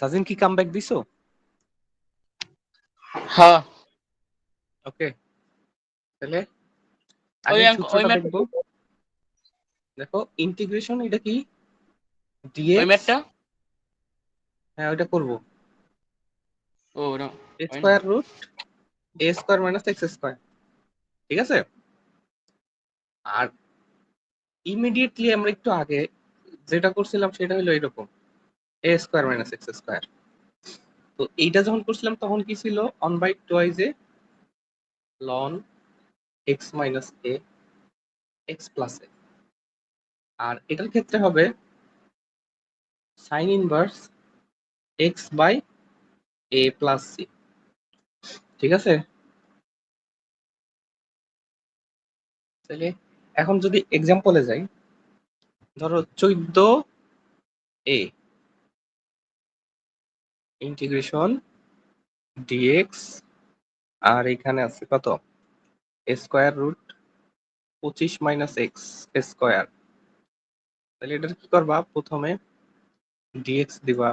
সাজিন কি কামব্যাক দিছো? হ্যাঁ ওকে, তাহলে ওই আগে ওই সূত্রটা ম্যাটটা দেখবো। দেখো ইন্টিগ্রেশন, এটা কি ওই ডিএক্স। ম্যাটটা হ্যাঁ, ওইটা করবো। ও না এ হয় না। Square root a square minus x square, ঠিক আছে। আর ইমিডিয়েটলি আমরা একটু আগে যেটা করছিলাম সেটা হলো এরকম, a square minus x square. তো এইটা যখন করছিলাম তখন কি ছিল, 1/2 এ লন x minus a x plus a. আর এটার ক্ষেত্রে হবে sine inverse x by a plus c, ঠিক আছে। তাহলে এখন যদি এক্সাম্পলে যাই, ধরো 14 এ ইন্টিগ্রেশন ডিএক্স, আর এখানে আছে কত, a square root 25 minus x square. তাহলে এটার কি করবা, প্রথমে ডিএক্স দিবা,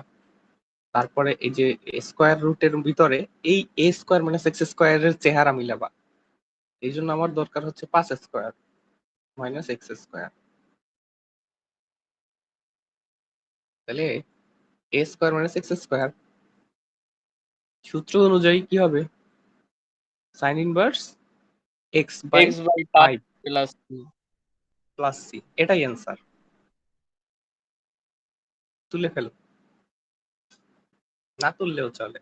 তারপরে এই যে স্কোয়ার রুটের ভিতরে এই এ স্কোয়ার মাইনাস এক্স স্কোয়ারের চেহারা মিলাবা। এই জন্য আমার দরকার হচ্ছে 5 স্কোয়ার মাইনাস এক্স স্কোয়ার। তাহলে a square minus x square সূত্র অনুযায়ী কি হবে, sine inverse x by x by 5 five plus plus c, এটাই অ্যান্সার। তুলে ফেলো, না তুললেও চলে।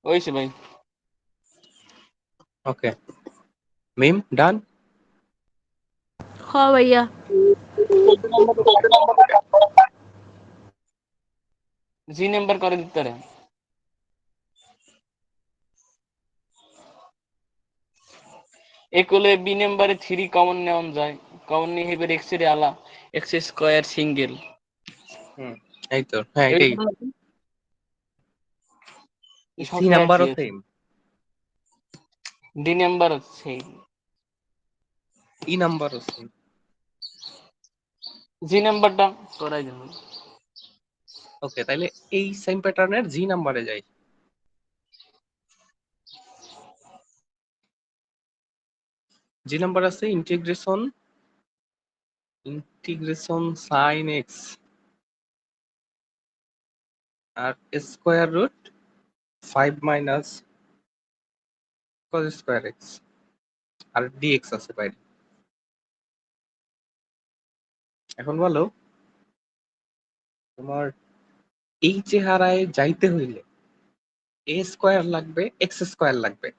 ওইসে ভাই। ওকে, মিম ডান। हाँ भैया। জি নাম্বার করে দিতে পারে। একলে বি নাম্বারে 3 কমন নেওয়া যায়, কমন নিয়ে এবার এক্স এর আলা এক্স স্কয়ার সিঙ্গেল। এই তো, হ্যাঁ এটাই। সি সবই নাম্বারও একই আছে। সেম, ডি নাম্বার আছে, ই নাম্বারও সেম। জি নাম্বারটা করাই দেব। ওকে, তাইলে এই সেম প্যাটার্নের জি নাম্বারে যাই। জি নাম্বার আছে ইন্টিগ্রেশন সাইন এক্স আর square root 5 minus cos square x, আর ডিএক্স আছে বাইরে। এখন বলো, তোমার এই চেহারায় যাইতে হইলে এ স্কোয়ার লাগবে, এক্স স্কোয়ার লাগবে,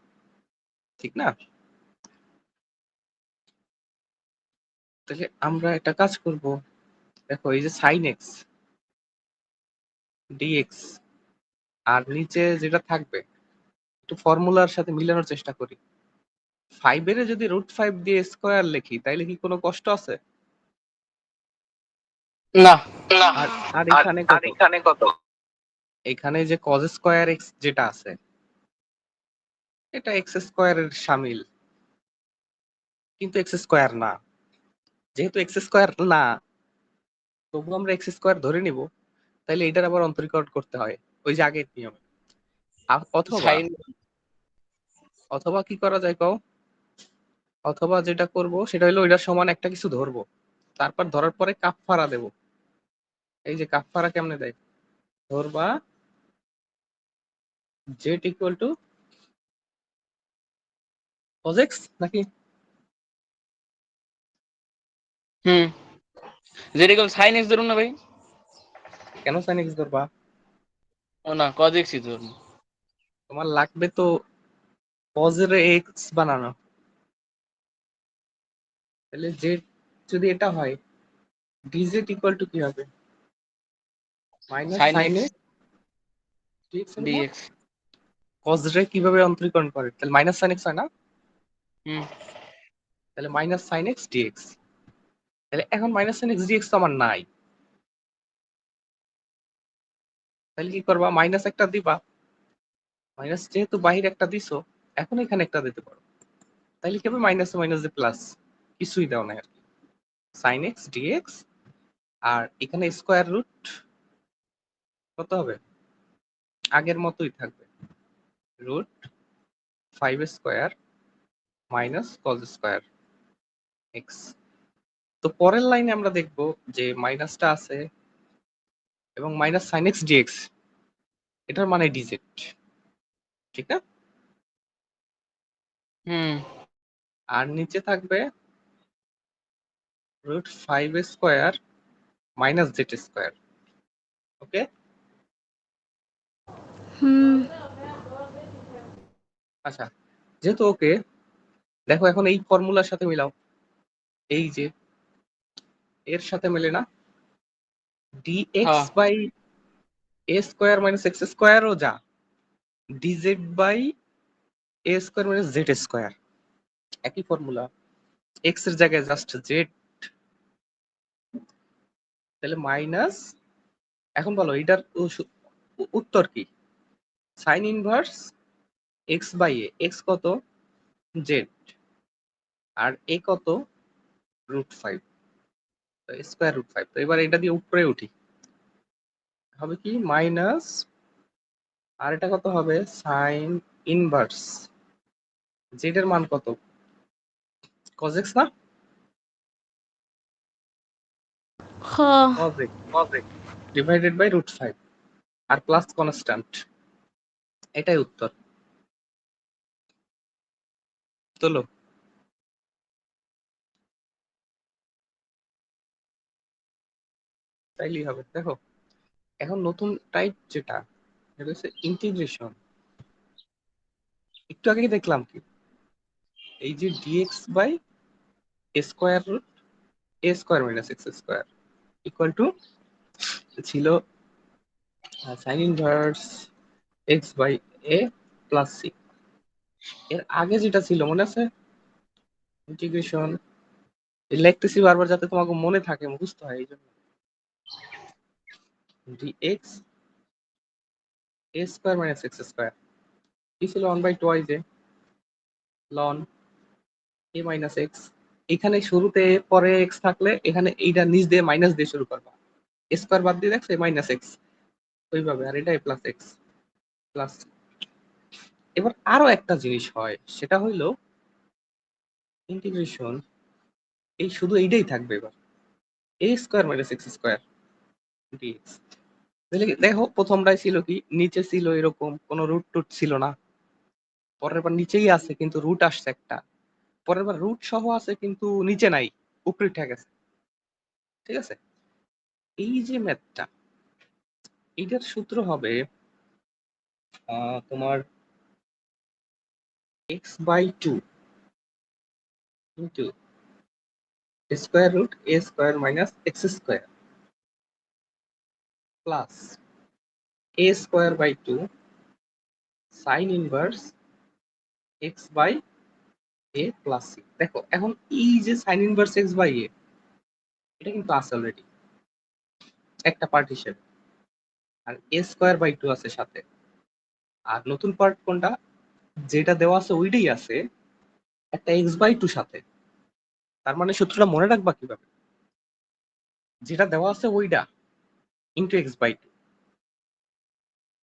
ঠিক না? তাহলে আমরা একটা কাজ করব। দেখো এই যে সাইন এক্স ডিএক্স আর নিচে যেটা থাকবে একটু ফর্মুলার সাথে মিলানোর চেষ্টা করি। 5 এর যদি √5 দিয়ে স্কোয়ার লিখি তাইলে কি কোনো কষ্ট আছে? না না। আর আর আর এখানে আর কত, এখানে কত? এখানে যে কজ স্কোয়ার এক্স যেটা আছে এটা এক্স স্কোয়ারের শামিল, কিন্তু এক্স স্কোয়ার না। যেহেতু এক্স স্কোয়ার না, তবু আমরা এক্স স্কোয়ার ধরে নিব। তাইলে এটার আবার অন্তরীকরণ করতে হয় ওই যে আগের নিয়মে। অথবা সাইন অথবা কি করা যায় কও, অথবা যেটা করব সেটা হলো ওইটার সমান একটা কিছু ধরবো, তারপর ধরার পরে কাফফারা দেব। এই যে কাফফারা কেমনে দেয়, ধরবা Z equal to cos x নাকি, হুম যেরকম সাইন এক্স ধরুন না ভাই। কেন sin x ধরবা? ও না কজ এক্সই ধরুন। তোমার লাগবে তো cos এর x বানানো। তাহলে জেড যদি এটা হয়, dz ইকুয়াল টু কি হবে, মাইনাস সাইন সাইন এক্স এ dx হলো না। ডিএক্স। cos রে কিভাবে অন্তরীকরণ করে, তাহলে মাইনাস সাইন এক্স হয় না, হুম তাহলে মাইনাস সাইন এক্স ডিএক্স। তাহলে এখন মাইনাস সাইন এক্স ডিএক্স তো আমার নাই, তাহলে কি করবা, মাইনাস একটা দিবা, মাইনাস যেহেতু বাহির একটা দিছো এখন এখানে একটা দিতে পারো। তাইলে কি হবে মাইনাস মাইনাস যে প্লাস, কিছুই দাও না আর কি, সাইন এক্স ডিএক্স, আর এখানে স্কোয়ার রুট কত হবে, আগের মতোই থাকবে, root 5 square minus cos square x. তো পরের লাইনে আমরা দেখব যে মাইনাসটা আছে এবং মাইনাস সাইন এক্স ডিএক্স, এটার মানে ডিজেড, ঠিক না? হুম। আর নিচে থাকবে root 5 square minus z square. Okay, হুম। আচ্ছা, যেহেতু ওকে, দেখো এখন এই ফর্মুলার সাথে মিলাও, এই যে এর সাথে মেলে না, ডিএক্স হ্যাঁ। By a square minus x স্কোয়ারও যা, dz by a square minus z square, একই ফর্মুলা, এক্স এর জায়গায় জাস্ট জেড, তাহলে মাইনাস, এখন বলো এটার উত্তর কি, sine inverse x by a, x কত, জেড, আর এ কত, রুট 5, স্কোয়ার রুট 5। তো এবার এটা দিয়ে উপরে উঠি, হবে কি মাইনাস, আর এটা কত হবে, সাইন ইনভার্স জেড এর মান কত, cos x না, হ। cos x divided by root 5 আর প্লাস কনস্ট্যান্ট, এটাই উত্তর। চলো, তাইলেই হবে। দেখো এখন নতুন টাইপ যেটা, এটা হচ্ছে ইন্টিগ্রেশন। একটু আগে দেখলাম কি, এই যে dx by a square root a square minus x square equal to ছিল sine inverse x by a plus c. এর আগে যেটা ছিল মনে আছে, ইন্টিগ্রেশন, লিখতেছি বারবার যাতে তোমাকে মনে থাকে, মুখস্থ হয়, এই জন্য ডিএক্স এ স্কোয়ার মাইনাস এক্স স্কোয়ার কি ছিল, 1/2 যে লন এ মাইনাস এক্স, এখানে শুরুতে পরে এক্স থাকলে এখানে এইটা নিচ দিয়ে মাইনাস দিয়ে শুরু করবা, স্কোয়ার বাদ দিয়ে দেখছো মাইনাস এক্স, ওইভাবে, আর এটা প্লাস এক্স প্লাস। এবার আরো একটা জিনিস হয়, সেটা হইলো ইন্টিগ্রেশন, এই শুধু এইটাই থাকবে এবার, a square minus x square dx. দেখো প্রথমটাই ছিল কি, নিচে ছিল এরকম কোনো রুট টুট ছিল না, পরের বার নিচেই আছে কিন্তু রুট আসছে একটা, পরের বার রুট সহ আছে কিন্তু নিচে নাই, উপরে উঠে গেছে, ঠিক আছে? এই যে ম্যাথটা, এইটার সূত্র হবে তোমার x by 2 into square root a square minus x square plus a square by 2 sine inverse x by a plus c. দেখো এখন এই যে sine inverse x by a, এটা কিন্তু আছে অলরেডি একটা পার্ট হিসেবে, আর এ স্কোয়ার বাই 2 আছে সাথে, আর নতুন পার্ট কোনটা, যেটা দেওয়া আছে ওইটাই আছে একটা এক্স বাই 2 সাথে। তার মানে সূত্রটা মনে রাখবা কিভাবে, যেটা দেওয়া আছে ওইটা ইন্টু এক্স বাই 2,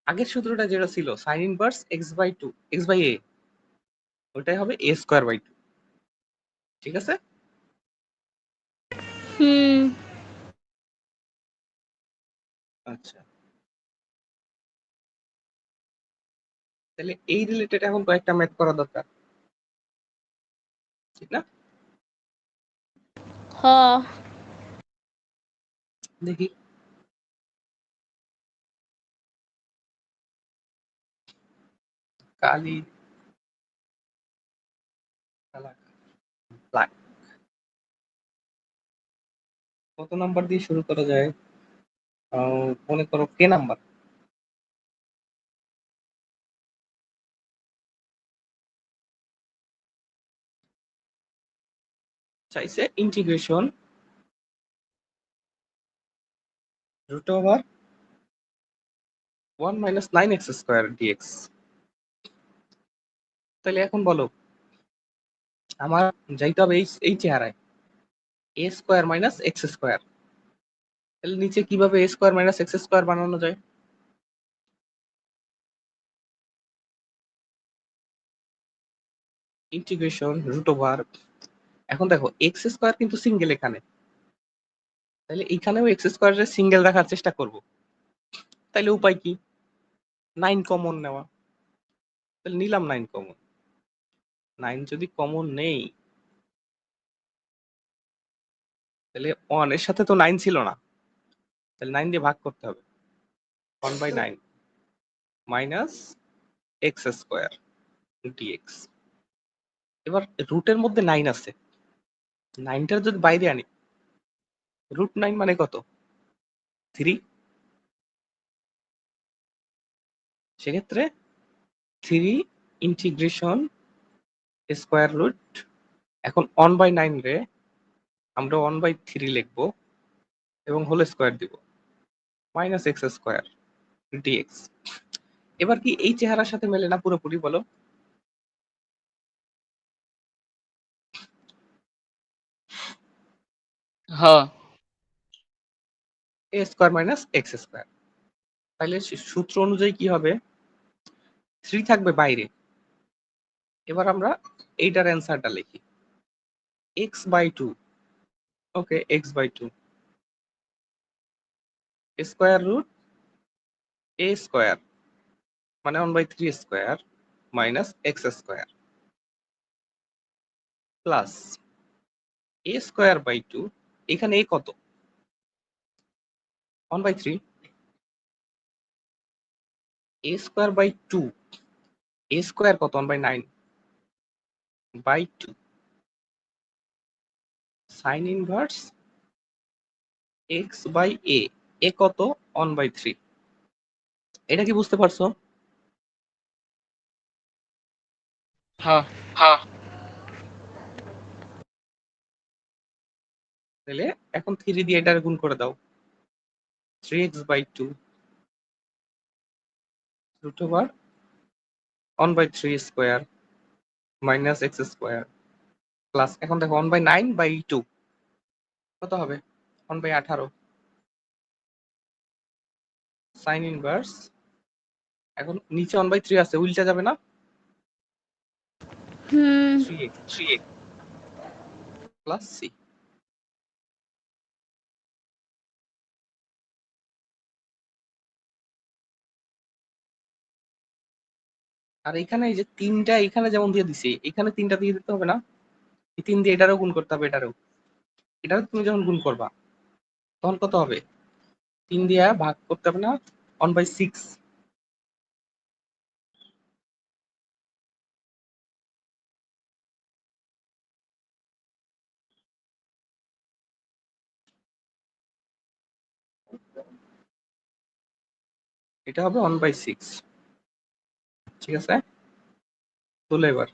আগের সূত্রটা যেটা ছিল sine inverse x by 2 x by a, ওইটাই হবে এ স্কোয়ার বাই 2, ঠিক আছে? হুম। আচ্ছা, তাহলে এই রিলেটেড এখন কয়েকটা ম্যাথ করা দরকার, ঠিক না? হ। দেখি, কালি ব্ল্যাক, কত নাম্বার দিয়ে শুরু করা যায়, মনে করো কে নাম্বার, চাইছে integration root over 1 minus 9x square d x. তাহলে এখন বলো আমার যাইতে হবে এই চেহারায় a square minus x square. তাহলে নিচে কিভাবে a square minus x square বানানো যায়? Integration root over. এখন দেখো এক্স স্কোয়ার কিন্তু সিঙ্গেল এখানে, তাহলে এখানেও এক্স স্কোয়ারের সিঙ্গেল রাখার চেষ্টা করব। তাহলে উপায় কি? 9 কমন নেওয়া। তাহলে নিলাম 9 কমন। 9 যদি কমন নেই তাহলে 1 এর সাথে তো 9 ছিল না, তাহলে 9 দিয়ে ভাগ করতে হবে। 1/9 মাইনাস এক্স স্কোয়ার ডিএক্স। এবার রুটের মধ্যে 9 আছে, 9টার যদি বাইরে আনি, রুট 9 মানে কত? 3। সেক্ষেত্রে 3 ইন্টিগ্রেশন স্কোয়ার রুট, এখন 1/9 রে আমরা 1/3 লিখবো এবং হোল স্কোয়ার দিব, মাইনাস এক্স স্কোয়ার ডিএক্স। এবার কি এই চেহারার সাথে মেলে না পুরোপুরি? বলো। হ্যাঁ এ স্কোয়ার মাইনাস এক্স স্কোয়ার। তাহলে সূত্র অনুযায়ী কি হবে? 3 থাকবে বাইরে। এবার আমরা এইটার অ্যান্সারটা লিখি, x/2। Okay, x/2 square root a square মানে 1/3 square minus x square plus a square by 2। এখানে এ কত? 1/3। A square by 2, a square কত? 1/9 by 2 sine inverse x by a. A কত? 1/3। এটা কি বুঝতে পারছো? হ্যাঁ হ্যাঁ। তাহলে এখন 3 দিয়ে এটার গুণ করে দাও, 3x/2 root over 1/3 square minus x square plus, এখন দেখো 1/9/2 কত হবে? 1/18 সাইন ইনভার্স। এখন নিচে 1/3 আছে, উল্টা যাবে না? হুম 3x প্লাস সি। আর এখানে এই যে 3টা এখানে যেমন দিয়ে দিছি, এখানে 3টা দিয়ে দিতে হবে না? এই 3 দিয়ে এটারও গুণ করতে হবে, এটারও তুমি যখন গুণ করবা তখন কত হবে? 3 দিয়ে ভাগ করতে হবে না? 1/6। এটা হবে 1/6। ঠিক আছে, তুলো এবার।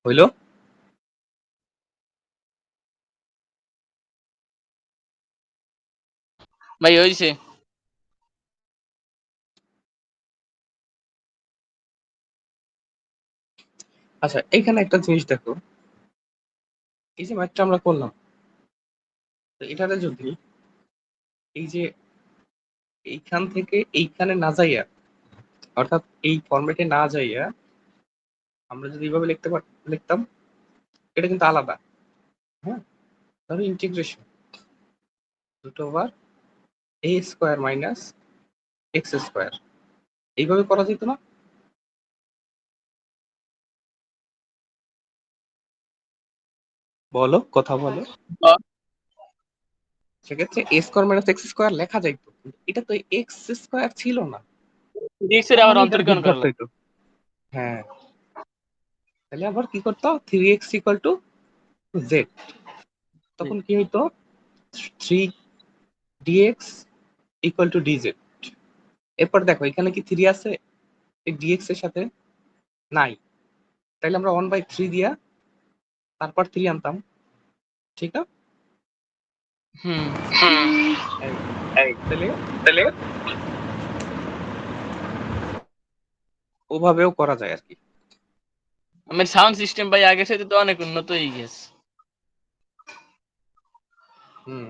হইলো? ভাই হইছে। আচ্ছা, এইখানে একটা জিনিস দেখো, এই যে ম্যাথটা আমরা করলাম, তো এটাতে যদি এই যে এইখান থেকে এইখানে না যাইয়া, অর্থাৎ এই ফরম্যাটে না যাইয়া আমরা যদি এইভাবে লিখতাম, এটা কিন্তু আলাদা। হ্যাঁ, ধরো integration root over a square minus x square, এইভাবে করা যেত না? বলো, কথা বলো। সেক্ষেত্রে এ স্কোয়ার মাইনাস এক্স স্কোয়ার লেখা যাইতো, এটা তো এক্স স্কোয়ার ছিল না, ডিএক্স এর তার আবার মানে এটার অন্তরীকরণ বিভ্রাট করলাম। হইতো। হ্যাঁ, তাহলে আবার কি করতো, three x equal to z, তখন কি হইতো, three d x equal to d z. এরপর দেখো এখানে কি থ্রি আছে এই ডিএক্স এর সাথে? নাই, তাইলে আমরা 1/3 দিয়া তারপর 3 আনতাম, ঠিক না? হুম। এই তাহলে তাহলে ওভাবেও করা যায় আর কি। আমার সাউন্ড সিস্টেম ভাই আগের সাথে তো অনেক উন্নত হয়ে গেছে। হুম,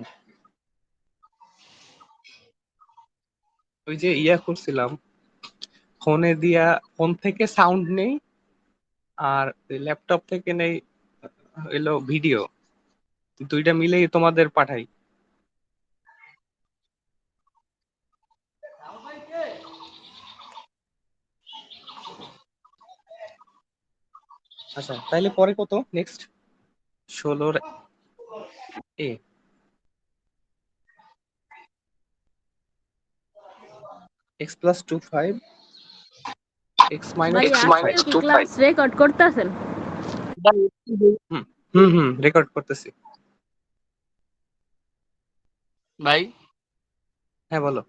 ওই যে ইয়া করছিলাম, ফোনে দিয়া, ফোন থেকে সাউন্ড নেই আর ল্যাপটপ থেকে নেই এলো ভিডিও, দুইটা মিলেই তোমাদের পাঠাই। আচ্ছা, তাইলে পরে কত নেক্সট? 16 এ এক্স প্লাস 25 এক্স মাইনাস ভাই এক্স 25। মাইনাস আপনিও কি টু ফাইভ ক্লাস রেকর্ড করতেছেন? হুম হুম হুম, রেকর্ড করতেছি। ভাই হ্যাঁ বলো।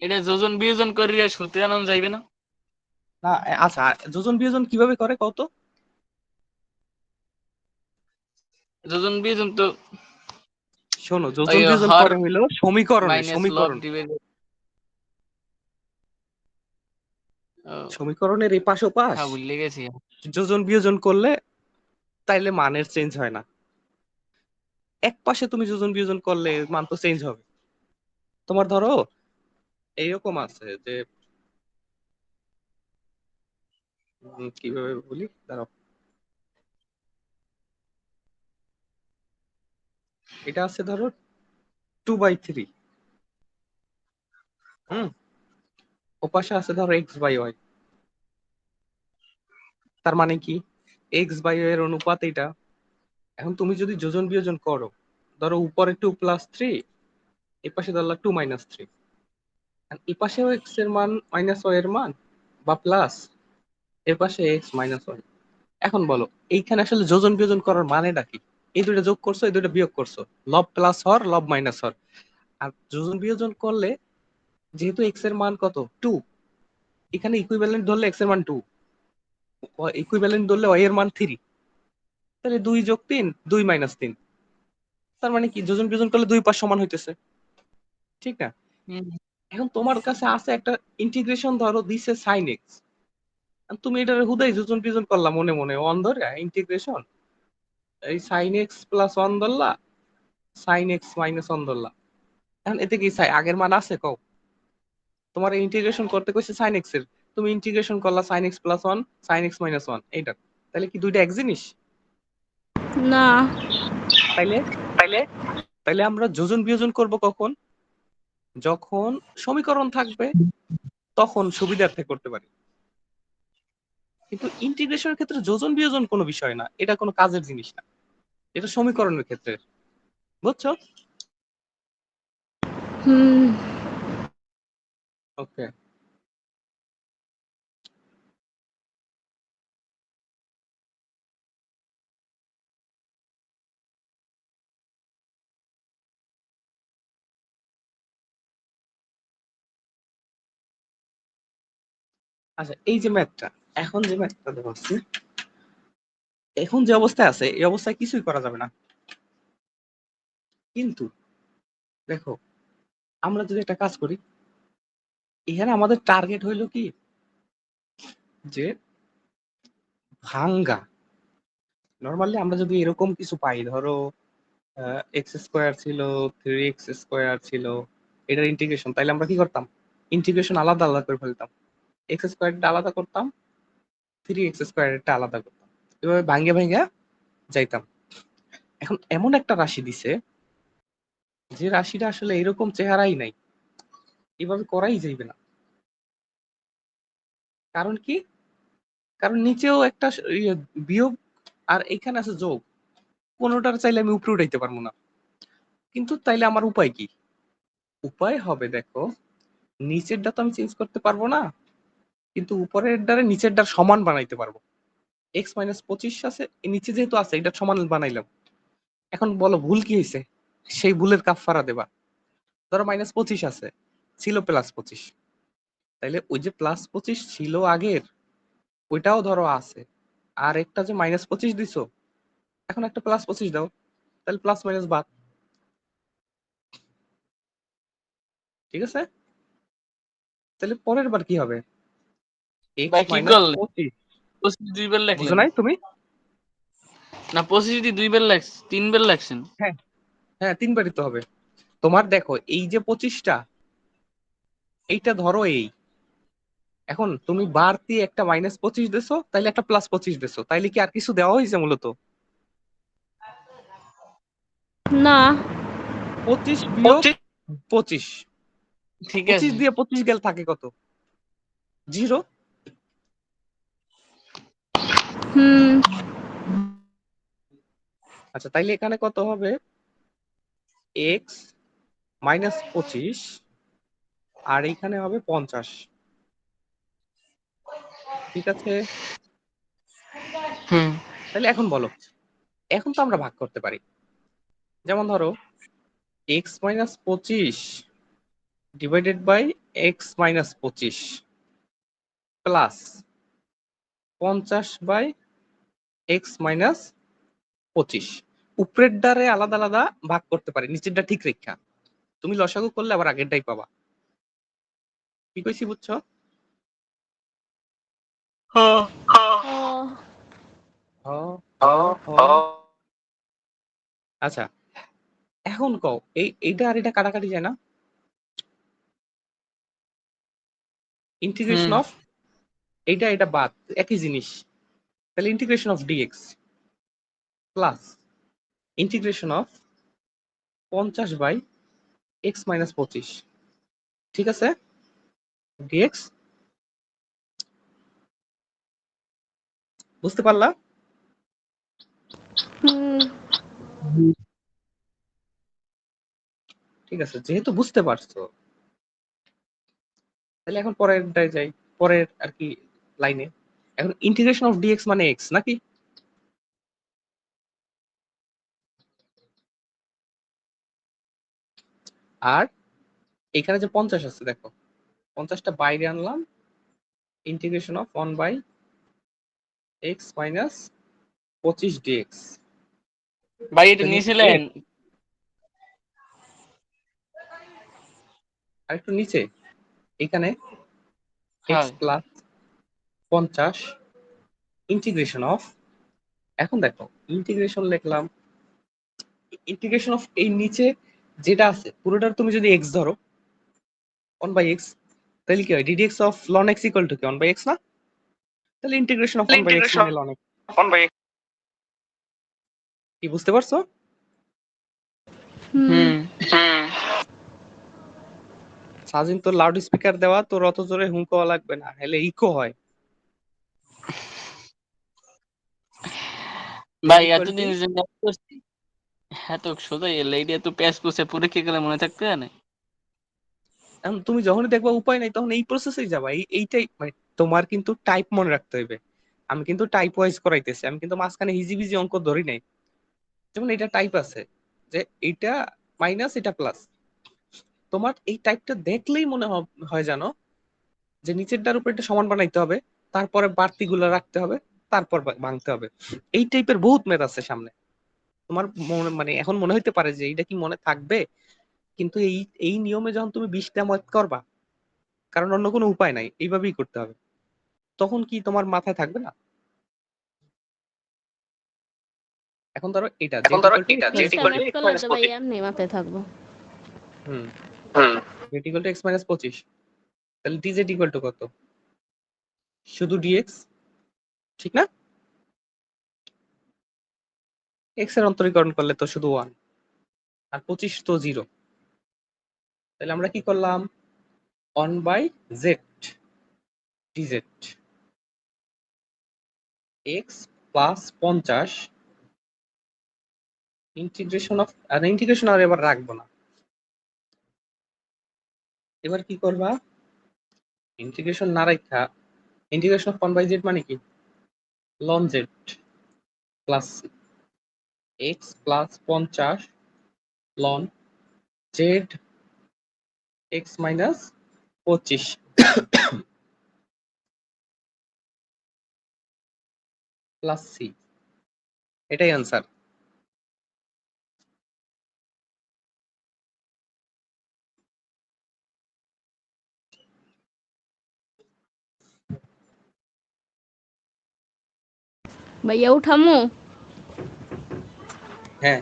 এটা যোজন বিয়োজন করিয়া সূত্রে আনন্দ যাইবে না? না, আচ্ছা, যোজন বিয়োজন কিভাবে করে কত? যোজন বিয়োজন তো শোনো, ওই যোজন বিয়োজন হর করে হইলো সমীকরণে, মাইনাস লব সমীকরণ, ডিভাইডেড। সমীকরণের এই পাশ ও পাশ হ্যাঁ ভুলে গেছি। যোজন বিয়োজন করলে তাইলে মানের চেঞ্জ হয় না, এক পাশে তুমি যোজন বিয়োজন করলে মান তো চেঞ্জ হবে। তোমার ধরো এইরকম আছে যে, কিভাবে বলি দাঁড়াও, এটা আছে ধরো 2/3, হুম, ও পাশে আছে ধরো x/y, তার মানে কি x/y এর অনুপাত এটা। এখন তুমি যদি যোজন বিয়োজন করো, ধরো উপরে 2+3, এই পাশে ধরলা 2-3, এই পাশেও x এর মান মাইনাস y এর মান বা প্লাস, এর পাশে x মাইনাস y। এখন বলো এইখানে আসলে যোজন বিয়োজন করার মানেটা কি? এই দুইটা যোগ করছো, এই দুইটা বিয়োগ করছো, লব প্লাস হর লব মাইনাস হর। আর যোজন বিয়োজন করলে যেহেতু এক্স এর মান কত 2, এখানে ইকুইভ্যালেন্ট ধরলে এক্স এর মান 2, ইকুইভ্যালেন্ট ধরলে y এর মান 3, তাহলে 2+3 2-3, তার মানে কি যোজন বিয়োজন করলে দুই পাশ সমান হইতেছে, ঠিক না? হুম। এখন তোমার কাছে আছে একটা ইন্টিগ্রেশন, ধরো দিছে সাইন এক্স, তুমি এটার হুদাই যোজন বিয়োজন করলা মনে মনে, ওয়ান ধরে ইন্টিগ্রেশন এই সাইন এক্স প্লাস ওয়ান ধরলা, সাইন এক্স মাইনাস ওয়ান ধরলা। এখন এতে কি আগের মান আছে কও? তোমার ইন্টিগ্রেশন করতে কইছে সাইন এক্স এর, তুমি ইন্টিগ্রেশন করলা sine x plus one sine x minus one, এইটা তাহলে কি দুইটা এক জিনিস? না। তাইলে তাইলে তাইলে আমরা যোজন বিয়োজন করব কখন? যখন সমীকরণ থাকবে তখন সুবিধার্থে করতে পারি, কিন্তু ইন্টিগ্রেশনের ক্ষেত্রে যোজন বিয়োজন কোনো বিষয় না, এটা কোনো কাজের জিনিস না, এটা সমীকরণের ক্ষেত্রে, বুঝছো? হুম। ওকে। আচ্ছা, এই যে ম্যাথটা, এখন যে ম্যাথটা দেখাচ্ছি, এখন যে অবস্থায় আছে এই অবস্থায় কিছুই করা যাবে না। কিন্তু দেখো, আমরা যদি একটা কাজ করি, এখানে আমাদের টার্গেট হইলো কি, যে ভাঙ্গা। নর্মালি আমরা যদি এরকম কিছু পাই, ধরো এক্স স্কোয়ার ছিল, 3x² ছিল, এটার ইন্টিগ্রেশন, তাইলে আমরা কি করতাম, ইন্টিগ্রেশন আলাদা আলাদা করে ফেলতাম, x² আলাদা করতাম, 3x² আলাদা করতাম, এভাবে ভাঙ্গে ভাঙ্গে যাইতাম। এখন এমন একটা রাশি দিছে, যে রাশিটা আসলে এরকম চেহারাই নাই, এভাবে করাই যাইবে না। কারণ কি, কারণ নিচেও একটা বিয়োগ, আর এখানে আছে যোগ, কোনোটার চাইলে আমি উপরে উঠাইতে পারবো না। কিন্তু তাইলে আমার উপায় কি, উপায় হবে, দেখো, নিচেরটা তো আমি চেঞ্জ করতে পারবো না, কিন্তু উপরের দ্বারা নিচের দ্বার সমান বানাইতে পারবো। x-25 আছে, নিচে যেহেতু আছে এটা সমান বানাইলাম। এখন বলো ভুল কি হয়েছে, সেই ভুলের কাফফারা দেবা। ধরো -25 আছে, ছিল +25, তাইলে ওই যে +25 ছিল আগের, ওইটাও ধরো আছে, আর একটা যে -25 দিছো, এখন একটা +25 দাও, তাহলে প্লাস মাইনাস বাদ। ঠিক আছে, তাহলে পরের বার কি হবে, ভাই কি করলেন? x-25। 25 দুইবার বুঝো লেখলেন নাই তুমি? না? 25 যদি দুইবার লেখছ, তিনবার লেখছেন। হ্যাঁ, হ্যাঁ, তিনবারই তো হবে। তোমার দেখো এই যে 25টা, এইটা ধরো এই, এখন তুমি বাড়তি একটা -25 দিছো, তাইলে একটা +25 দিছো, তাইলে কি আর কিছু দেওয়া হয়েছে মূলত? না। 25 বিয়োগ 25, ঠিক 25 আছে। দিয়ে 25 গেল থাকে কত, 0। হুম। আচ্ছা, তাইলে এখানে কত হবে, x-25, আর এইখানে হবে 50। ঠিক আছে, হুম। তাহলে এখন বলো, এখন তো আমরা ভাগ করতে পারি। যেমন ধরো x-25 divided by x-25 plus 50/x-25, উপরের দ্বারে আলাদা আলাদা ভাগ করতে পারি, নিচেরটা ঠিক রেখা। তুমি লসাগু করলে আবার আগেরটাই পাবা। কি কইছি বুঝছো? হ্যাঁ। ও। হ, হ, হ। আচ্ছা, এখন কও, এইটা আর এটা কাটাকাটি যায় না, ইন্টিগ্রেশন হুম। অফ এইটা এটা বাদ, একই জিনিস, তাহলে integration of d x plus integration of 50/x-25। ঠিক আছে, ডিএক্স, বুঝতে পারলা? হুম। ঠিক আছে, যেহেতু বুঝতে পারছো, তাহলে এখন পরেরটায় যাই, পরের আর কি লাইনে। এখন ইন্টিগ্রেশন অফ ডিএক্স মানে এক্স নাকি? আর এখানে যে 50 আছে, দেখো 50টা বাইরে আনলাম, ইন্টিগ্রেশন অফ 1/x-25 ডিএক্স। ভাই এটা তাহলে নিয়েছিলেন? আর একটু নিচে, এখানে হ্যাঁ। এক্স প্লাস 50 ইন্টিগ্রেশন অফ, এখন দেখো ইন্টিগ্রেশন লিখলাম, ইন্টিগ্রেশন অফ এই নিচে যেটা আছে পুরোটার তুমি যদি এক্স ধরো, 1/x, তাহলে কি হয়, ddx of loan x equal two কি 1/x না? তাহলে ইন্টিগ্রেশন অফ 1/x মানে লন এক্স। কি বুঝতে পারছো? হুম। হুম। সাজিন, তোর লাউড স্পিকার দেওয়া, তোর অত জোরে হুঁকোয়া লাগবে না, হলে ইকো হয়। z ভাই ইকুয়াল টু, এতদিন যে ম্যাথ করছি, হ্যাঁ তো সোজাই এলে এইটা তো প্যাচ পুষে পরীক্ষা গেলে মনে থাকতে জানে। এখন তুমি যখনই দেখবা উপায় নাই, তখন এই প্রসেসেই যাবা, এইটাই মানে, তোমার কিন্তু টাইপ মনে রাখতে হইবে। আমি কিন্তু টাইপ ওয়াইজ করাইতেছি, আমি কিন্তু মাঝখানে হিজিবিজি অঙ্ক ধরি নাই। যেমন এটা টাইপ আছে, যে এইটা মাইনাস এটা প্লাস, তোমার এই টাইপটা দেখলেই মনে হয় জানো, যে নিচেরটার উপর এটা সমান বানাইতে হবে, তারপরে বাড়তিগুলো রাখতে হবে, তারপর ভাঙতে হবে। এই টাইপের বহুত ম্যাথ আছে সামনে। তোমার মনে মানে এখন মনে হইতে পারে যে এইটা কি মনে থাকবে, কিন্তু এই এই নিয়মে যখন তুমি 20টা ম্যাথ করবা, কারণ অন্য কোনো উপায় নাই, এইভাবেই করতে হবে, তখন কি তোমার মাথায় থাকবে না? এখন ধরো এটা z equal to x minus 20টা ম্যাথ করলে তো ভাইয়া এমনি মাথায় থাকবো। হুম z equal to x minus 25, তাহলে dz equal to কত? শুধু dx, ঠিক না? x এর অন্তরীকরণ করলে তো শুধু 1, আর 25 তো 0। তাহলে আমরা কি করলাম? 1/z dz x plus 50 integration of, আর ইন্টিগ্রেশন আর এবার রাখবো না। এবার কি করবা? ইন্টিগ্রেশন না রাখা, ইন্টিগ্রেশন অফ 1/z মানে কি? ln z plus x plus 50 ln z x minus 25 plus c, এটাই আনসার। ভাইয়া উঠামু? হ্যাঁ,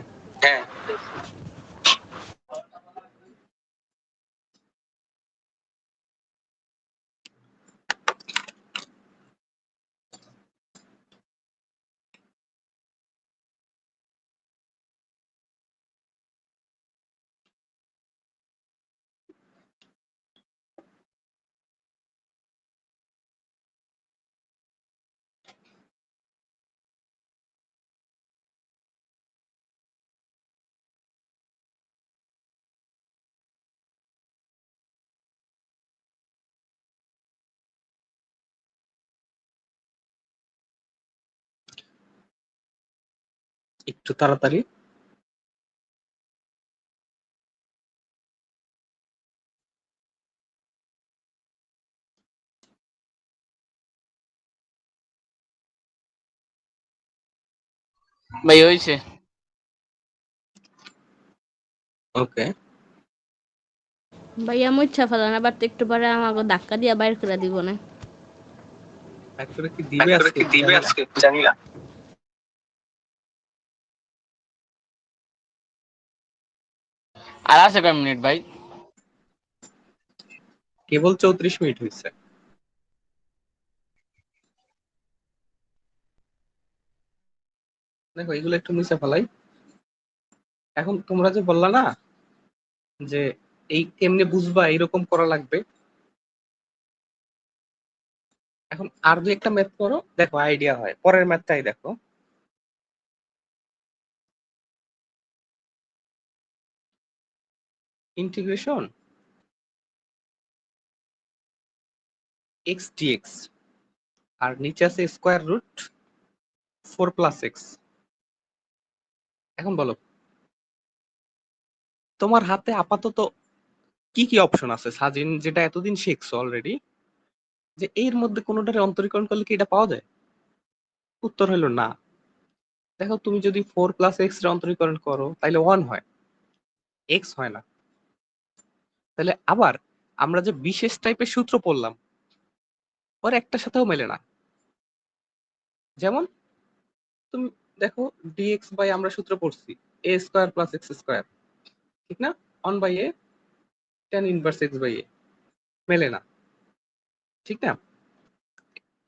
একটু তাড়াতাড়ি। ভাই হয়েছে। ওকে, ভাইয়া মুচ্ছা ফেলান, আবার তো একটু পরে আমাকে ধাক্কা দিয়া বাইর করে দিব না। একবারে কি দিবে আজকে জানি না। আর আছে কয় মিনিট ভাই? কেবল 34 মিনিট হয়েছে। দেখো এগুলো একটু মুছে ফেলাই। এখন তোমরা যে বললা না যে এই কেমনে বুঝবা এরকম করা লাগবে, এখন আর দুই একটা ম্যাথ করো, দেখো আইডিয়া হয়। পরের ম্যাথটাই দেখো। ইন্টিগ্রেশন x dx, আর নিচে আছে স্কোয়ার রুট 4 প্লাস এক্স। এখন বলো তোমার হাতে আপাতত কি কি অপশন আছে, সাজিন যেটা এতদিন শিখছো অলরেডি, যে এর মধ্যে কোনোটারে অন্তরীকরণ করলে কি এটা পাওয়া যায়? উত্তর হলো না। দেখো তুমি যদি 4 প্লাস এক্স এর অন্তরীকরণ করো তাহলে 1 হয়, এক্স হয় না। তাহলে আবার আমরা যে বিশেষ টাইপের সূত্র পড়লাম, ওর একটার সাথেও মেলে না। যেমন তুমি দেখো ডিএক্স বাই, আমরা সূত্র পড়ছি a square plus x square, ঠিক না? 1/a tan inverse x by a, মেলে না, ঠিক না?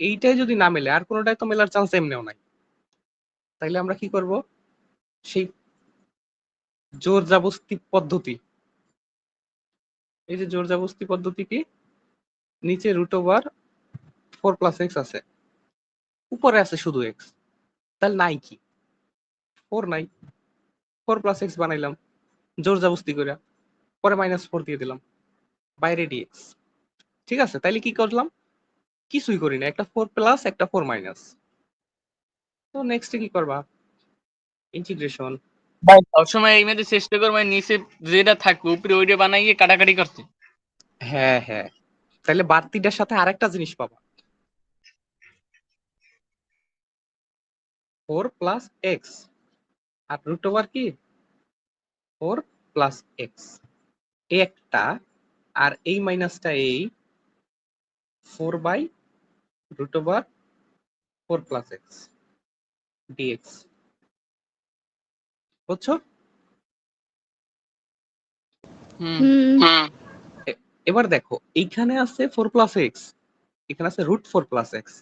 এইটাই যদি না মেলে, আর কোনোটাই তো মেলার চান্স এমনিও নাই। তাইলে আমরা কি করব? সেই জোর জাবস্তি পদ্ধতি, এই যে জোর জাবস্তি পদ্ধতি কি, নিচে রুট ওভার 4 প্লাস এক্স আছে, উপরে আছে শুধু এক্স, তাহলে নাই কি? 4 নাই, 4 প্লাস এক্স বানাইলাম জোর জাবস্তি করে, পরে -4 দিয়ে দিলাম, বাইরে ডিএক্স। ঠিক আছে, তাইলে কি করলাম? কিছুই করি না, একটা 4 প্লাস একটা 4 মাইনাস। তো নেক্সটে কি করবা? ইন্টিগ্রেশন। ভাই সবসময় এই মেয়েদের চেষ্টা করবো নিচে যেটা থাকবে উপরে ওইটা বানাইয়ে কাটাকাটি করতে। হ্যাঁ হ্যাঁ, তাহলে বাড়তিটার সাথে আরেকটা জিনিস পাবা, 4 প্লাস এক্স, আর রুট ওভার কি 4 প্লাস এক্স, এই একটা, আর এই মাইনাসটা এই 4 by root over 4 plus x d x. বুঝছো? হুম হুম এবার দেখো এইখানে আছে 4 প্লাস এক্স, এখানে আছে রুট 4 প্লাস এক্স,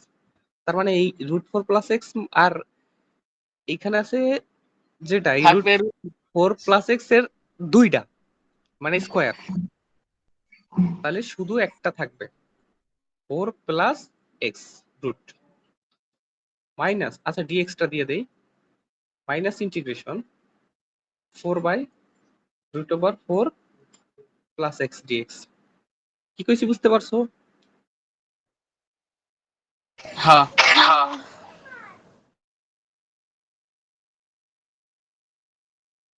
তার মানে এই রুট 4 প্লাস এক্স, আর এইখানে আছে যেটা এই রুট হাফের 4 প্লাস এক্স এর দুইটা, মানে স্কোয়ার, তাহলে শুধু একটা থাকবে 4 প্লাস এক্স রুট মাইনাস, আচ্ছা ডিএক্সটা দিয়ে দেই, minus integration 4 by root over 4 plus x d x. কি কইছি বুঝতে পারছো? হ্যাঁ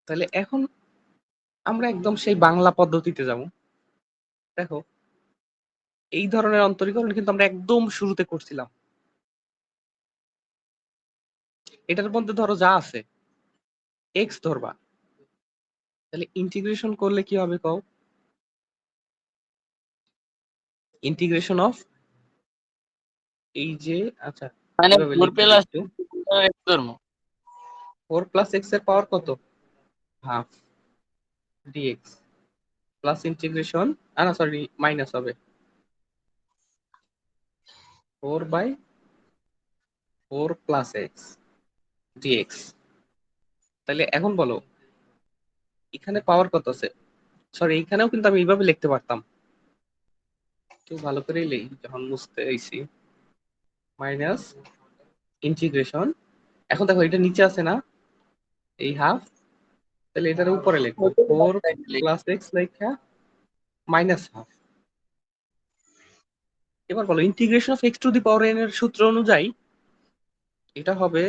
তাহলে এখন আমরা একদম সেই বাংলা পদ্ধতিতে যাব। দেখো এই ধরনের অন্তরীকরণ কিন্তু আমরা একদম শুরুতে করছিলাম। এটার মধ্যে ধরো যা আছে এক্স ধরবা, তাহলে ইন্টিগ্রেশন করলে কি হবে কও? ইন্টিগ্রেশন অফ এই যে, আচ্ছা মানে এভাবে 4 লিখতে দিই প্লাস একটু, এক্স ধর্ম 4 প্লাস এক্স এর পাওয়ার কত? হাফ ডিএক্স প্লাস ইন্টিগ্রেশন, না সরি মাইনাস হবে 4 বাই 4 প্লাস এক্স ডিএক্স। তাহলে এখন বলো এখানে পাওয়ার কত আছে? সরি এইখানেও কিন্তু আমি এইভাবে লিখতে পারতাম, একটু ভালো করেই লিখি যখন বুঝতে আইছি, মাইনাস ইন্টিগ্রেশন, এখন দেখো এটা নিচে আছে না এই হাফ, তাহলে এটার উপরে লিখবো 4 প্লাস এক্স লেখা মাইনাস হাফ। এবার বলো integration of x to the power N এর সূত্র অনুযায়ী এটা হবে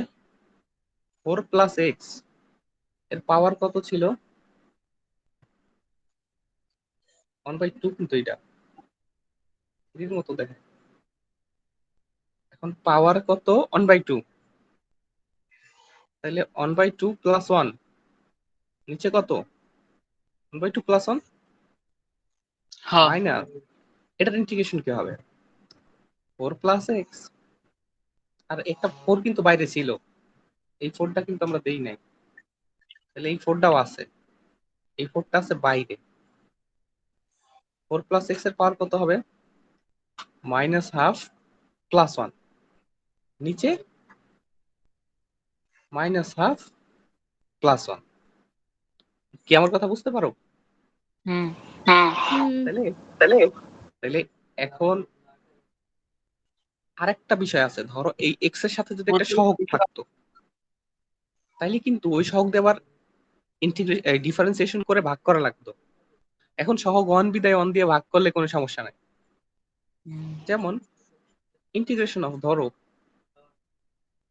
4 প্লাস এক্স এর পাওয়ার কত ছিল? 1/2, কিন্তু এটা এর মতো দেখে, এখন পাওয়ার কত 1/2, তাহলে 1/2 প্লাস 1, নিচে কত 1/2 প্লাস 1 হ্যাঁ মাইনাস, এটার ইন্টিগ্রেশন কি হবে 4 প্লাস এক্স, আর একটা 4 কিন্তু বাইরে ছিল, এই 4টা কিন্তু আমরা দেই নাই, তাহলে এই 4টাও আছে, এই 4টা আছে বাইরে। 4 প্লাস এক্স এর পাওয়ার কত হবে? মাইনাস হাফ প্লাস 1, নিচে মাইনাস হাফ প্লাস 1। কি আমার কথা বুঝতে পারো? হুম তাহলে তাহলে তাহলে এখন আরেকটা বিষয় আছে, ধরো এই এক্স এর সাথে যদি একটা সহগ থাকতো, তাইলে কিন্তু ওই সহগ দেওয়ার ডিফারেন্সিয়েশন করে ভাগ করা লাগতো। এখন সহগ 1 বিদায় 1 দিয়ে ভাগ করলে কোনো সমস্যা নাই। যেমন ইন্টিগ্রেশন অফ ধরো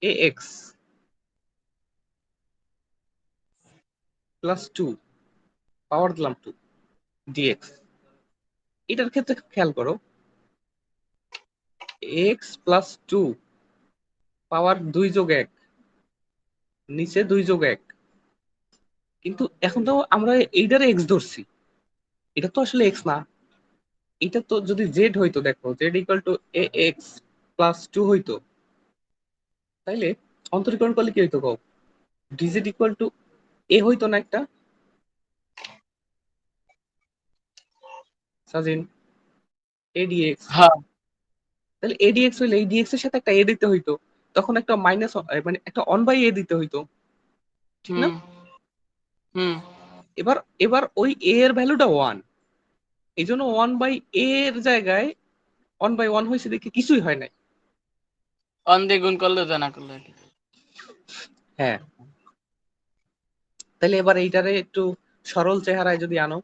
এ এক্স প্লাস 2 পাওয়ার দিলাম 2 ডিএক্স, এটার ক্ষেত্রে খেয়াল করো এক্স প্লাস 2 পাওয়ার 2 যোগ 1, নিচে 2 যোগ 1, কিন্তু এখন তো আমরা এইটারে এক্স ধরছি, এটা তো আসলে এক্স না, এটা তো যদি জেড হইতো, দেখো Z equal to A x plus 2 হইতো, তাইলে অন্তরীকরণ করলে কি হইতো কও? ডিজেড ইকুয়াল টু এ হইতো না একটা, সাজিন এডিএক্স, হ্যাঁ তাহলে এডিএক্স হইলে এই ডিএক্স এর সাথে একটা এ দিতে হইতো, তখন একটা মাইনাস মানে একটা 1/a দিতে হইতো, ঠিক না? হুম হুম এবার এবার ওই এ এর ভ্যালুটা 1, এই জন্য 1/a এর জায়গায় 1/1 হয়েছে দেখে কিছুই হয় নাই। অন দিয়ে গুণ করলে যা না করলে কি। হ্যাঁ, তাহলে এবার এইটারে একটু সরল চেহারায় যদি আনো,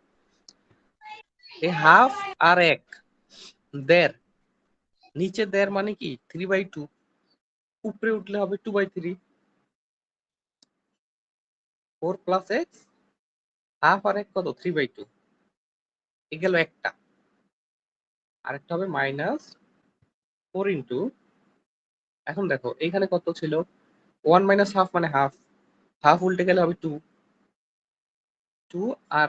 এই হাফ আর 1 দেড়, নিচে দেড় মানে কি 3/2, উপরে উঠলে হবে 2/3, 4 প্লাস এক্স, হাফ আর 1 কত 3/2, এ গেল একটা, আরেকটা হবে -4 ইন্টু, এখন দেখো এইখানে কত ছিল, 1 মাইনাস হাফ মানে হাফ, হাফ উল্টে গেলে হবে 2, 2 আর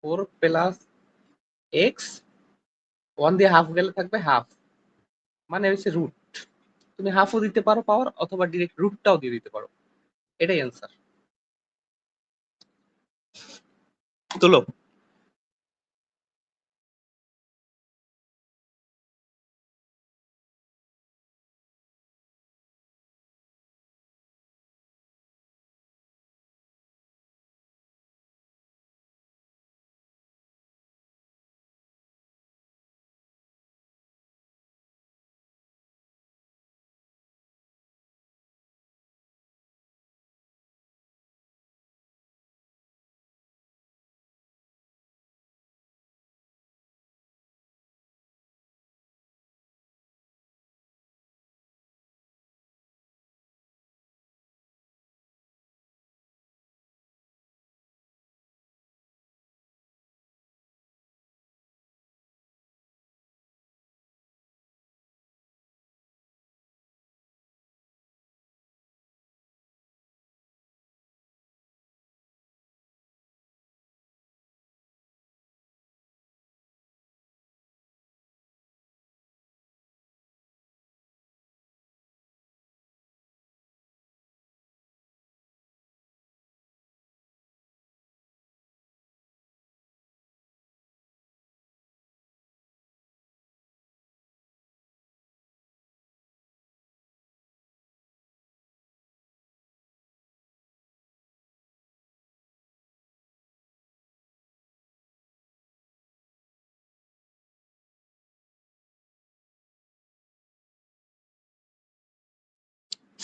4 প্লাস এক্স, 1 দিয়ে হাফ গেলে থাকবে হাফ, মানে হচ্ছে রুট। তুমি হাফও দিতে পারো পাওয়ার, অথবা ডিরেক্ট রুটটাও দিয়ে দিতে পারো, এটাই অ্যান্সার। তুলো।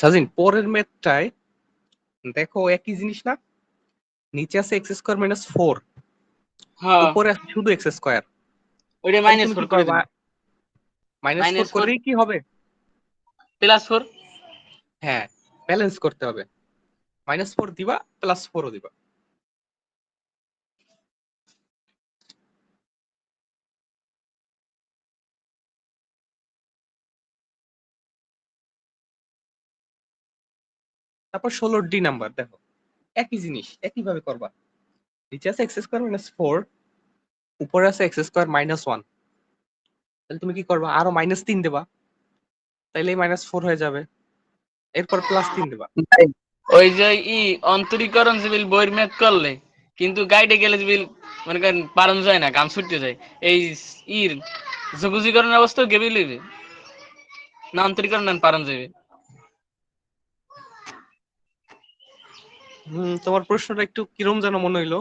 সাজিন, পরের ম্যাথটায় দেখো একই জিনিস না, নিচে আছে x² - 4, হ্যাঁ, উপরে আছে শুধু x²। ওইটা তাহলে তুমি -4 কি করে করবা, দিন। -4 -4 করলেই কি হবে? +4। হ্যাঁ, ব্যালেন্স করতে হবে, -4 দিবা, +4ও দিবা। তারপর 16 নাম্বার দেখো, একই জিনিস একই ভাবে করবা। নিচে আছে x²-4, উপরে আছে x²-1, তাহলে তুমি কি করবা, আরো -3 দেবা, তাইলে -4 হয়ে যাবে, এরপর +3 দেবা। ওই যে অন্তরীকরণ সিভিল বইয়ের ম্যাথ করলে, কিন্তু গাইডে গেলে সিভিল মনে করেন পারন যায় না, গান ছুটতে যায়। এই ইর যোগজীকরণের অবস্থাও গেবি লইবে না, অন্তরীকরণ নেন পারন যাবে। তোমার প্রশ্নটা একটু কিরম যেন মনে হইলো,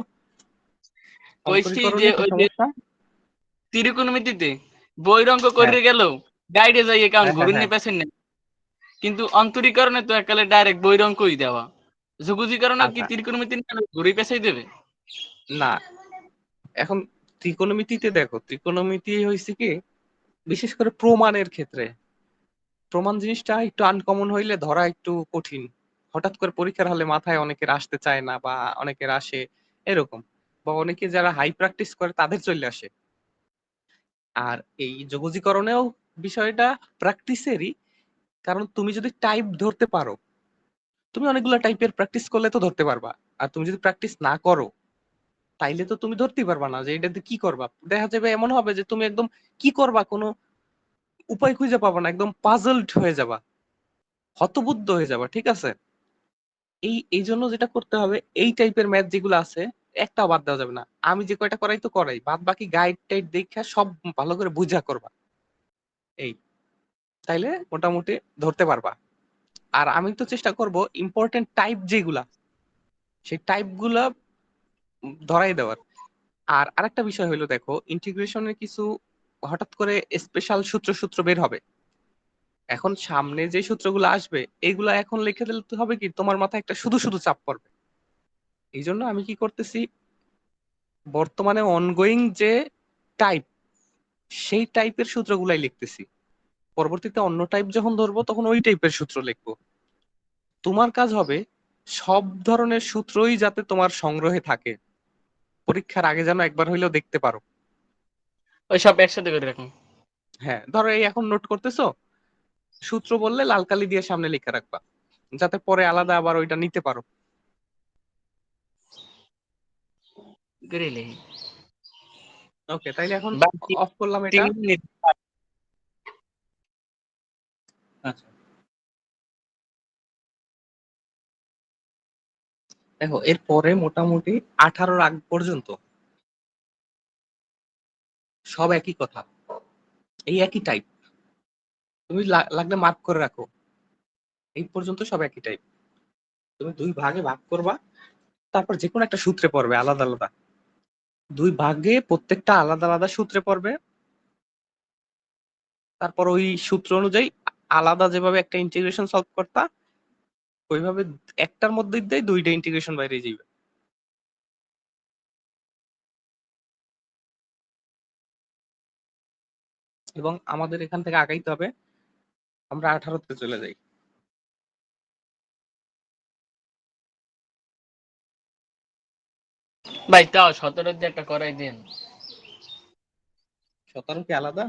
কইছি যে অন্তরীকরণে কি ওই যে সমস্যা? ত্রিকোণমিতিতে বইয়ের অঙ্ক হ্যাঁ করে গেলেও গাইডে যাই কারণ হ্যাঁ হ্যাঁ ঘুরে হ্যাঁ। নিয়ে পেছেন না, কিন্তু অন্তরীকরণে তো একালে ডাইরেক্ট বইয়ের অঙ্কই দেওয়া। যোগজীকরণে কি আচ্ছা, ত্রিকোণমিতি ঘুরে পেছাই দেবে? না, এখন ত্রিকোণমিতিতে দেখো, ত্রিকোণমিতি হয়েছে কি, বিশেষ করে প্রমাণের ক্ষেত্রে, প্রমাণ জিনিসটা একটু আনকমন হইলে ধরা একটু কঠিন, হঠাৎ করে পরীক্ষার হলে মাথায় অনেকের আসতে চায় না, বা অনেকের আসে এরকম, বা অনেকে যারা হাই প্র্যাকটিস করে তাদের চলে আসে। আর এই যোগজীকরণেও বিষয়টা প্র্যাকটিসেরই, কারণ তুমি যদি টাইপ ধরতে পারো, তুমি অনেকগুলো টাইপের প্র্যাকটিস করলে তো ধরতে পারবা। আর তুমি যদি প্র্যাকটিস না করো, তাইলে তো তুমি ধরতেই পারবা না যে এটাতে কি করবা। দেখা যাবে এমন হবে যে তুমি একদম কি করবা কোনো উপায় খুঁজে পাবা না, একদম পাজলড হয়ে যাবা, হতবুদ্ধ হয়ে যাবা, ঠিক আছে? এই জন্য যেটা করতে হবে, এই টাইপের ম্যাথ যেগুলো আছে একটাও বাদ দেওয়া যাবে না। আমি যে কয়টা করাই তো করাই, বাদ বাকি গাইড টাইড দেখে সব ভালো করে বুঝা করবা, এই, তাইলে মোটামুটি ধরতে পারবা। আর আমি তো চেষ্টা করব ইম্পর্টেন্ট টাইপ যেগুলা, সেই টাইপ গুলা ধরাই দেওয়ার। আর আরেকটা বিষয় হলো, দেখো ইন্টিগ্রেশনের কিছু হঠাৎ করে স্পেশাল সূত্র সূত্র বের হবে। এখন সামনে যে সূত্রগুলো আসবে, এইগুলা এখন লিখে দিলে তো হবে কি, তোমার মাথায় একটা শুধু শুধু চাপ পড়বে। এই জন্য আমি কি করতেছি, বর্তমানে অনগোয়িং যে টাইপ, সেই টাইপের সূত্রগুলাই লিখতেছি। পরবর্তীতে অন্য টাইপ যখন ধরবো তখন ওই টাইপের সূত্র লিখবো। তোমার কাজ হবে সব ধরনের সূত্রই যাতে তোমার সংগ্রহে থাকে, পরীক্ষার আগে যেন একবার হইলেও দেখতে পারো। ওই সব একসাথে করে রাখুন। হ্যাঁ, ধরো এই এখন নোট করতেছো, সূত্র বললে লাল কালি দিয়ে সামনে লিখে রাখবা, যাতে পরে আলাদা আবার ওইটা নিতে পারো। করে লিখি। ওকে, তাইলে এখন বা অফ করলাম এটা। 3 মিনিট। আচ্ছা, দেখো এরপরে মোটামুটি 18 আগ পর্যন্ত সব একই কথা, এই একই টাইপ। তুমি লাগলে মার্ক করে রাখো, এই পর্যন্ত সব একই টাইপ। তুমি দুই ভাগে ভাগ করবা, তারপর যে কোনো একটা সূত্রে পড়বে আলাদা আলাদা, দুই ভাগে প্রত্যেকটা আলাদা আলাদা সূত্রে পড়বে। তারপর ওই সূত্র অনুযায়ী আলাদা যেভাবে একটা ইন্টিগ্রেশন সলভ করতা, ওইভাবে একটার মধ্যে দিয়ে দুইটা ইন্টিগ্রেশন বাইরে যাবে। এবং আমাদের এখান থেকে আগাইতে হবে, আমরা 18তে চলে যাই। ভাই তাও 17 দিয়ে একটা করাই দিন। 17 কি আলাদা?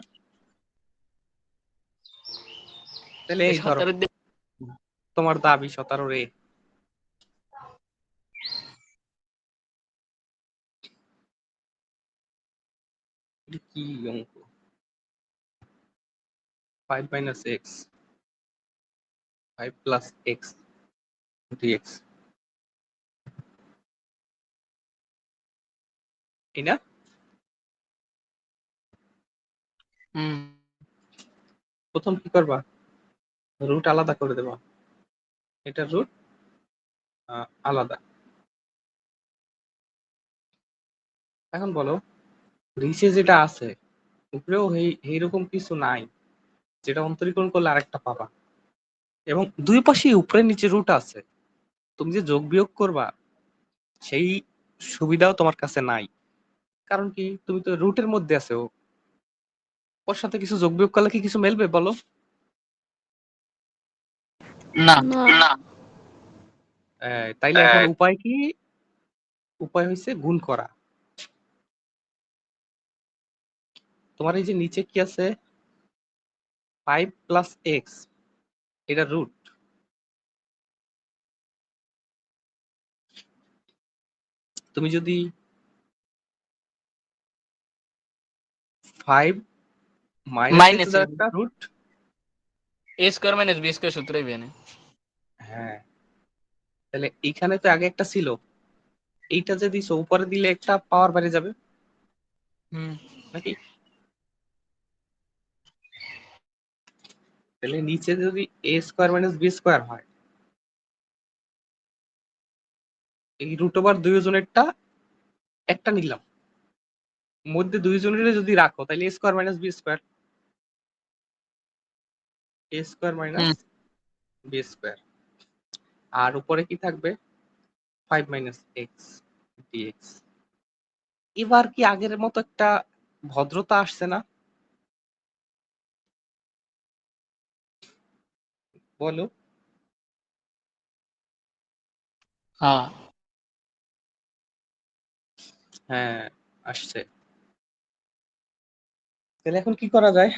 তাহলে ওই এই ধরো 17 দিয়ে তোমার দাবি 17 রে। এটা কি অঙ্ক? 5 minus x, 5 plus x d x, এই না? হুম প্রথম কি করবা, রুট আলাদা করে দেবা, এটা রুট আলাদা। এখন বলো, নিচে যেটা আছে উপরেও এইরকম কিছু নাই যেটা অন্তরীকরণ করলে আরেকটা পাবা, এবং দুই পাশে উপরে নিচে রুট আছে, তুমি যে যোগ বিয়োগ করবা সেই সুবিধাও তোমার কাছে নাই। কারণ কি, তুমি তো রুটের মধ্যে আছো, ওর সাথে কিছু যোগ বিয়োগ করলে কি কিছু মেলবে বলো? না না। না তাইলে এখন উপায় কি? উপায় হয়েছে গুণ করা। তোমার এই যে নিচে কি আছে, 5 প্লাস এক্স, এটা রুট। তুমি যদি 5 মাইনাস এক্স মাইনাস দ্বারা একটা root, a square minus b square সূত্রই বেনে। হ্যাঁ, তাহলে এইখানে তো আগে একটা ছিল, এইটা যে দিছো উপরে দিলে একটা পাওয়ার বেড়ে যাবে হুম নাকি? তাহলে নিচে যদি এ স্কোয়ার মাইনাস বি স্কোয়ার হয়, এই রুট ওভার দুইজনেরটা একটা নিলাম, মধ্যে দুইজনের যদি রাখো তাহলে a square minus B square, A square minus hmm B square. আর উপরে কি থাকবে, 5 মাইনাস এক্স ডিএক্স। এবার কি আগের মতো একটা ভদ্রতা আসছে না বলো? হ্যাঁ হ্যাঁ, আসছে। তাহলে এখন কি করা যায়?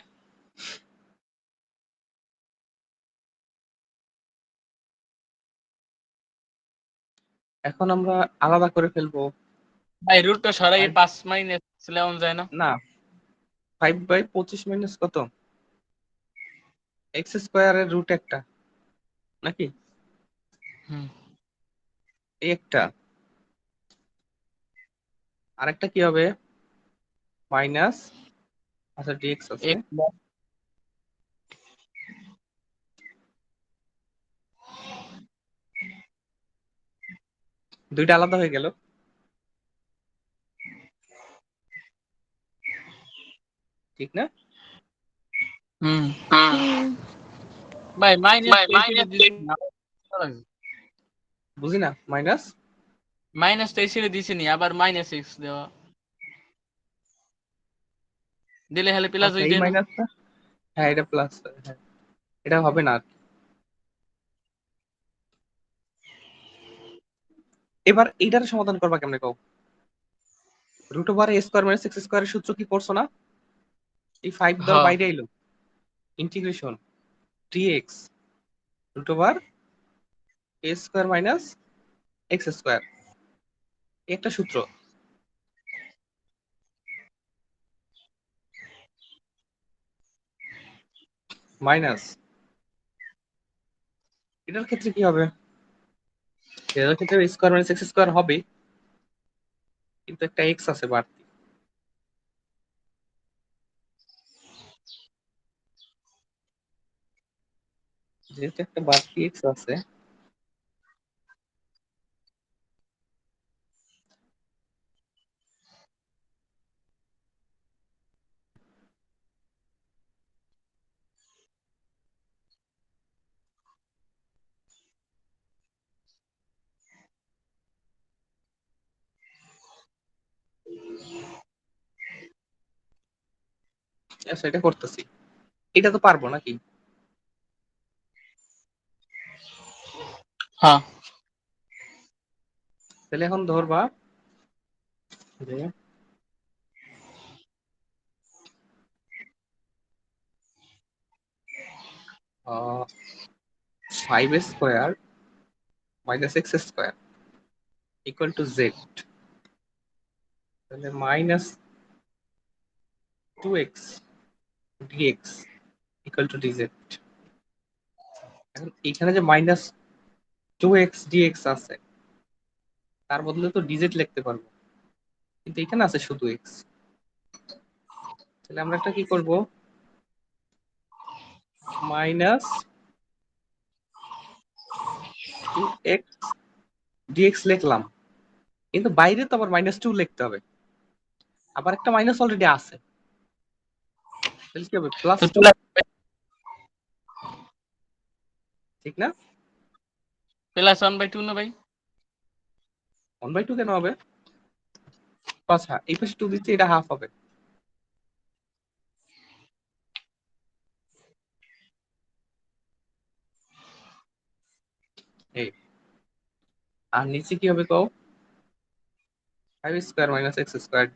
এখন আমরা আলাদা করে ফেলবো। ভাই রুটটা সরাই 5 5 মাইনাস লেওন যায় না? না, 5 বাই 25 মাইনাস কত, এক্স স্কোয়ারের রুট একটা নাকি, হুম এই একটা। আরেকটা কি হবে, মাইনাস, আচ্ছা ডিএক্স আছে, এক দুইটা আলাদা হয়ে গেল, ঠিক না? হুম হুম। ভাই মাইনাস তো এসে দিছি না। বুঝি না, মাইনাস। মাইনাস তো এসে দিছি নি, আবার মাইনাস এক্স দেওয়া দিলে হলে প্লাস আচ্ছা হয়ে এই যায় না? মাইনাসটা, হ্যাঁ এটা প্লাস, হ্যাঁ এটা হবে না আর কি। এবার এইটার সমাধান করবা কেমনে কও? Root over a square minus x স্কোয়ারের সূত্র কি পড়ছো না? এই 5 ধর বাইরে এলো, integration dx root over a square minus x square, একটা সূত্র। মাইনাস এটার ক্ষেত্রে কি হবে? এটার ক্ষেত্রে স্কয়ার মাইনাস x স্কয়ার হবে, কিন্তু একটা x আছে বাড়তি। যেহেতু একটা বাড়তি x আছে, আচ্ছা এটা করতেছি, এটা তো পারবো নাকি? হ্যাঁ তাহলে এখন ধরবা যে 5 square minus x square equal to z, তাহলে minus 2x dx equal to dz। এখন এখানে যে মাইনাস 2x dx আছে, তার বদলে তো dz লিখতে পারবো, কিন্তু এখানে আছে শুধু x। তাহলে আমরা একটা কি করব, মাইনাস 2x dx লিখলাম, কিন্তু বাইরে তো আবার মাইনাস 2 লিখতে হবে, আবার একটা মাইনাস অলরেডি আছে, তাহলে কি হবে প্লাস তো 2, ঠিক না? প্লাস 1/2 না ভাই? 1/2 কেন হবে? আচ্ছা এই পাশে 2 দিচ্ছি, এটা হাফ হবে। এই আর নিচে কি হবে কও, 5 স্কয়ার মাইনাস x স্কয়ার।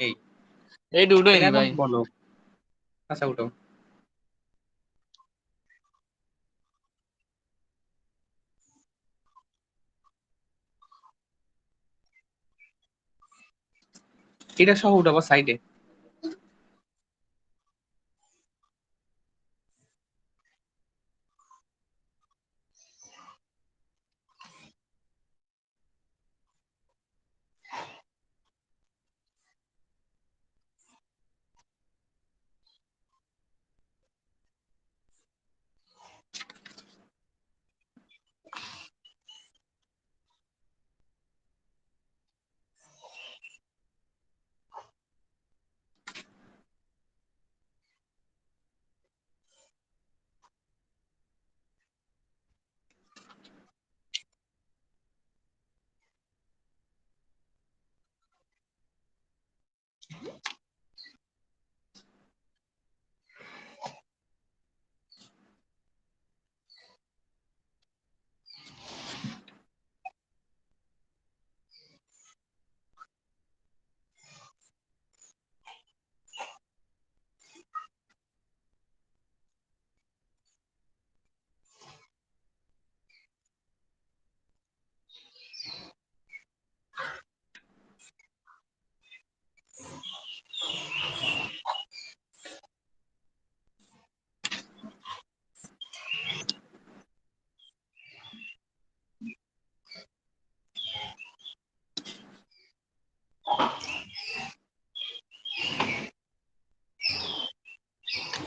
এই এই দুটোই এটা নি এখন ভাই। বলো। আচ্ছা উঠো, এটা সহ উঠাবো সাইডে।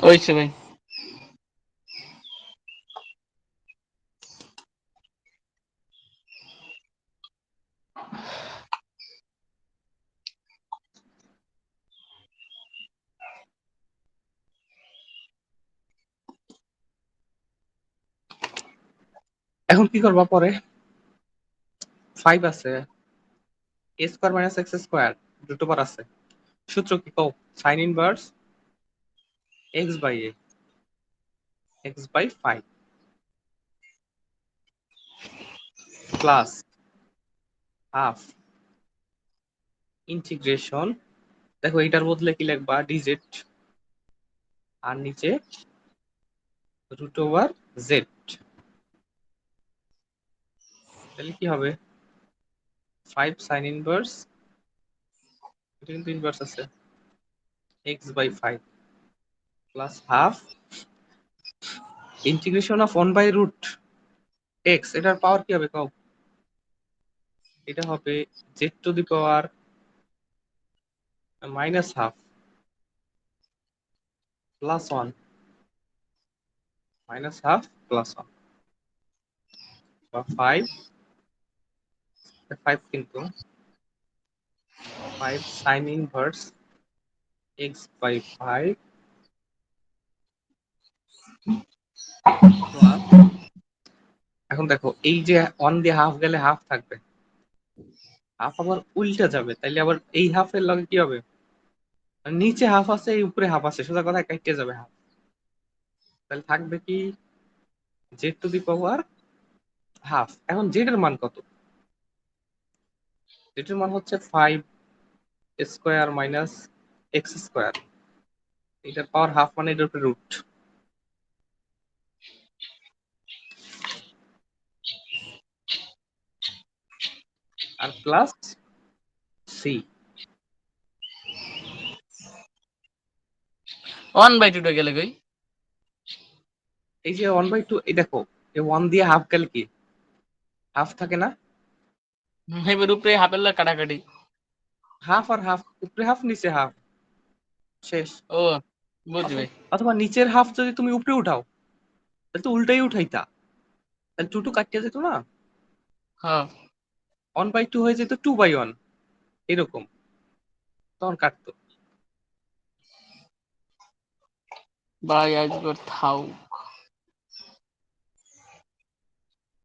হইছে ভাই। এখন কি করবা পরে, 5 আছে, a square minus x square root over আছে, সূত্র কি কও, sine inverse x by a, x by 5 plus half integration দেখো এইটার বদলে কি লিখবা, ডিজেড, আর নিচে √z। তাহলে কি হবে, 5 sin ইনভার্স, এটা কিন্তু ইনভার্স আছে, x/5 plus half integration of 1/√x। এটার পাওয়ার কি হবে কও, এটা হবে z⁻² -½ প্লাস 1 -½ প্লাস 1 বা 5 কিন্তু 5 sin ইনভার্স x/5 প্লাস, এখন দেখো এই যে 1 দিয়ে হাফ গেলে হাফ থাকবে, হাফ আবার উল্টে যাবে, তাইলে আবার এই হাফের লগে কি হবে, নিচে হাফ আছে এই উপরে হাফ আছে, সোজা কথা কাটতে যাবে হাফ, তাহলে থাকবে কি z⁻½ এখন z এর মান কত, z এর মান হচ্ছে 5² - x², এটার পাওয়ার হাফ মানে এটার উপরে রুট, আর প্লাস c। 1/2 টা গেলে কই? এই যে 1/2, এই দেখো এই 1 দিয়ে হাফ গেলে কি হাফ থাকে না, এবার উপরে হাফের লা কাটাকাটি। হাফ আর হাফ, উপরে হাফ নিচে হাফ, শেষ। ও বুঝছি ভাই। অথবা নিচের হাফ যদি তুমি উপরে উঠাও তাহলে তো উল্টাই উঠাইতা, তাহলে 2 কাটিয়ে যেত না, হ্যাঁ 1/2 হয়ে যেত 2/1 এরকম, তখন কাটতো। ভাই আজকে থাও।